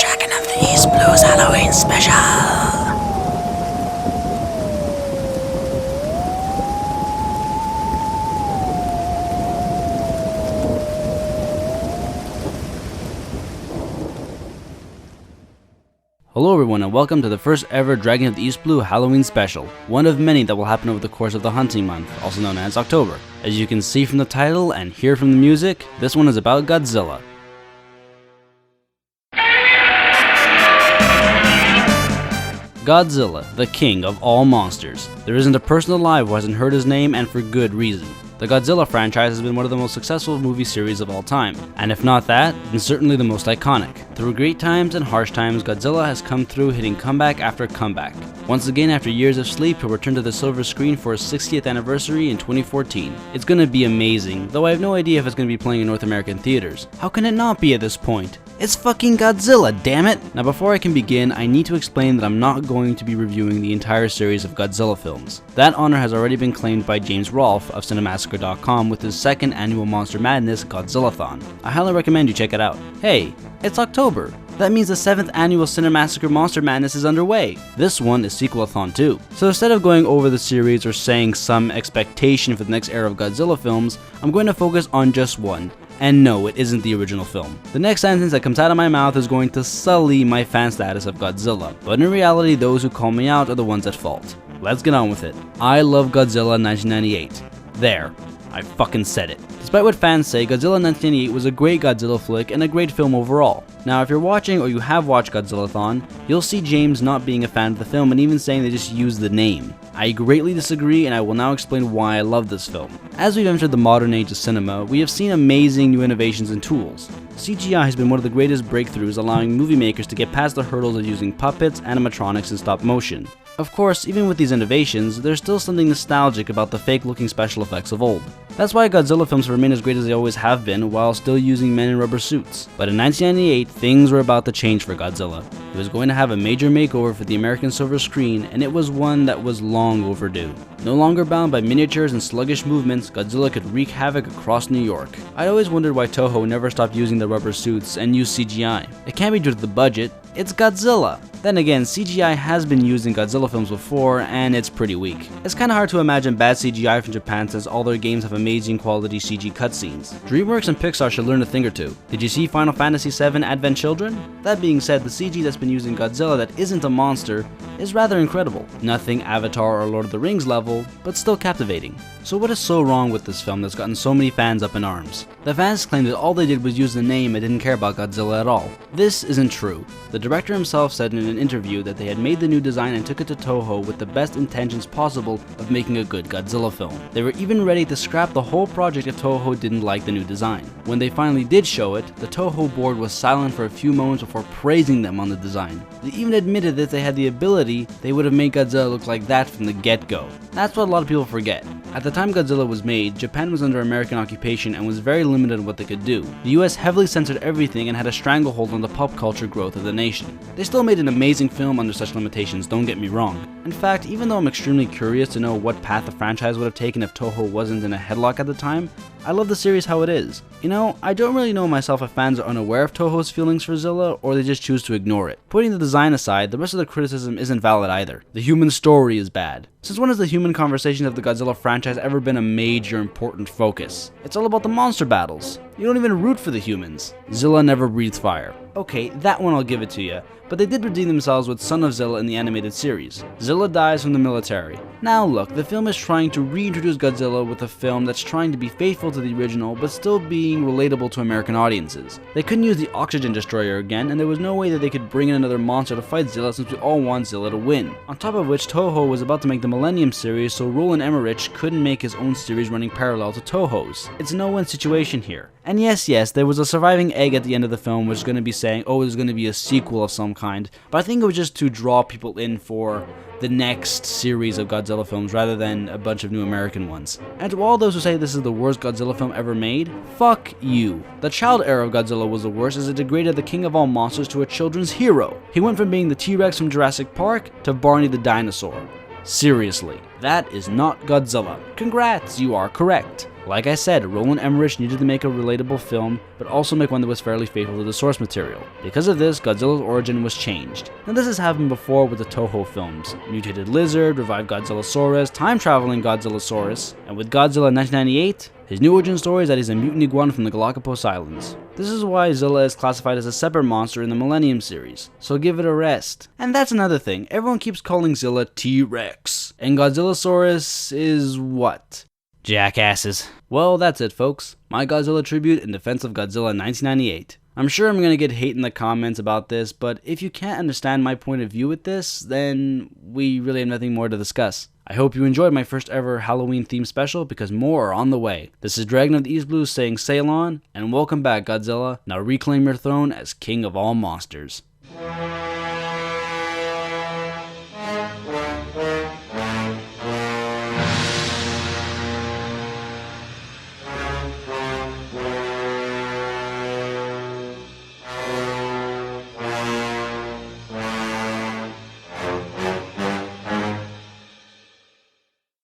Dragon of the East Blues Halloween Special! Hello everyone and welcome to the first ever Dragon of the East Blu Halloween special, one of many that will happen over the course of the hunting month, also known as October. As you can see from the title and hear from the music, this one is about Godzilla. Godzilla, the king of all monsters. There isn't a person alive who hasn't heard his name, and for good reason. The Godzilla franchise has been one of the most successful movie series of all time, and if not that, then certainly the most iconic. Through great times and harsh times, Godzilla has come through, hitting comeback after comeback. Once again, after years of sleep, he'll return to the silver screen for his 60th anniversary in 2014. It's gonna be amazing, though I have no idea if it's gonna be playing in North American theaters. How can it not be at this point? It's fucking Godzilla, damn it! Now before I can begin, I need to explain that I'm not going to be reviewing the entire series of Godzilla films. That honor has already been claimed by James Rolfe of Cinemassacre.com with his second annual Monster Madness Godzillathon. I highly recommend you check it out. Hey, it's October. That means the 7th annual Cinemassacre Monster Madness is underway. This one is Sequelathon too. So instead of going over the series or saying some expectation for the next era of Godzilla films, I'm going to focus on just one. And no, it isn't the original film. The next sentence that comes out of my mouth is going to sully my fan status of Godzilla, but in reality, those who call me out are the ones at fault. Let's get on with it. I love Godzilla 1998. There. I fucking said it. Despite what fans say, Godzilla 1998 was a great Godzilla flick and a great film overall. Now, if you're watching or you have watched Godzillathon, you'll see James not being a fan of the film and even saying they just used the name. I greatly disagree, and I will now explain why I love this film. As we've entered the modern age of cinema, we have seen amazing new innovations and tools. CGI has been one of the greatest breakthroughs, allowing movie makers to get past the hurdles of using puppets, animatronics, and stop motion. Of course, even with these innovations, there's still something nostalgic about the fake-looking special effects of old. That's why Godzilla films remain as great as they always have been, while still using men in rubber suits. But in 1998, things were about to change for Godzilla. He was going to have a major makeover for the American silver screen, and it was one that was long overdue. No longer bound by miniatures and sluggish movements, Godzilla could wreak havoc across New York. I'd always wondered why Toho never stopped using the rubber suits and used CGI. It can't be due to the budget. It's Godzilla. Then again, CGI has been used in Godzilla films before, and it's pretty weak. It's kinda hard to imagine bad CGI from Japan since all their games have amazing quality CG cutscenes. DreamWorks and Pixar should learn a thing or two. Did you see Final Fantasy VII Advent Children? That being said, the CG that's been used in Godzilla that isn't a monster is rather incredible. Nothing Avatar or Lord of the Rings level, but still captivating. So what is so wrong with this film that's gotten so many fans up in arms? The fans claim that all they did was use the name and didn't care about Godzilla at all. This isn't true. The director himself said in an interview that they had made the new design and took it to Toho with the best intentions possible of making a good Godzilla film. They were even ready to scrap the whole project if Toho didn't like the new design. When they finally did show it, the Toho board was silent for a few moments before praising them on the design. They even admitted that if they had the ability, they would have made Godzilla look like that from the get-go. That's what a lot of people forget. At the time Godzilla was made, Japan was under American occupation and was very limited in what they could do. The US heavily censored everything and had a stranglehold on the pop culture growth of the nation. They still made an amazing film under such limitations, don't get me wrong. In fact, even though I'm extremely curious to know what path the franchise would have taken if Toho wasn't in a headlock at the time, I love the series how it is. You know, I don't really know myself if fans are unaware of Toho's feelings for Zilla or they just choose to ignore it. Putting the design aside, the rest of the criticism isn't valid either. The human story is bad. Since when has the human conversation of the Godzilla franchise ever been a major important focus? It's all about the monster battles. You don't even root for the humans. Zilla never breathes fire. Okay, that one I'll give it to you, but they did redeem themselves with Son of Zilla in the animated series. Zilla dies from the military. Now look, the film is trying to reintroduce Godzilla with a film that's trying to be faithful to the original, but still being relatable to American audiences. They couldn't use the oxygen destroyer again, and there was no way that they could bring in another monster to fight Zilla since we all want Zilla to win. On top of which, Toho was about to make the Millennium series, so Roland Emmerich couldn't make his own series running parallel to Toho's. It's a no-win situation here. And yes, there was a surviving egg at the end of the film which is going to be saying, oh, there's going to be a sequel of some kind, but I think it was just to draw people in for the next series of Godzilla films rather than a bunch of new American ones. And to all those who say this is the worst Godzilla film ever made, fuck you. The child era of Godzilla was the worst as it degraded the king of all monsters to a children's hero. He went from being the T-Rex from Jurassic Park to Barney the dinosaur. Seriously, that is not Godzilla. Congrats, you are correct. Like I said, Roland Emmerich needed to make a relatable film, but also make one that was fairly faithful to the source material. Because of this, Godzilla's origin was changed. Now this has happened before with the Toho films. Mutated Lizard, Revived Godzillasaurus, Time-Traveling Godzillasaurus, and with Godzilla 1998, his new origin story is that he's a mutant iguana from the Galapagos Islands. This is why Zilla is classified as a separate monster in the Millennium series, so give it a rest. And that's another thing, everyone keeps calling Zilla T-Rex, and Godzillasaurus is what? Jackasses. Well, that's it folks, my Godzilla tribute in defense of Godzilla 1998. I'm sure I'm gonna get hate in the comments about this, but if you can't understand my point of view with this, then we really have nothing more to discuss. I hope you enjoyed my first ever Halloween themed special, because more are on the way. This is Dragon of the East Blue saying sail on, and welcome back Godzilla. Now reclaim your throne as king of all monsters.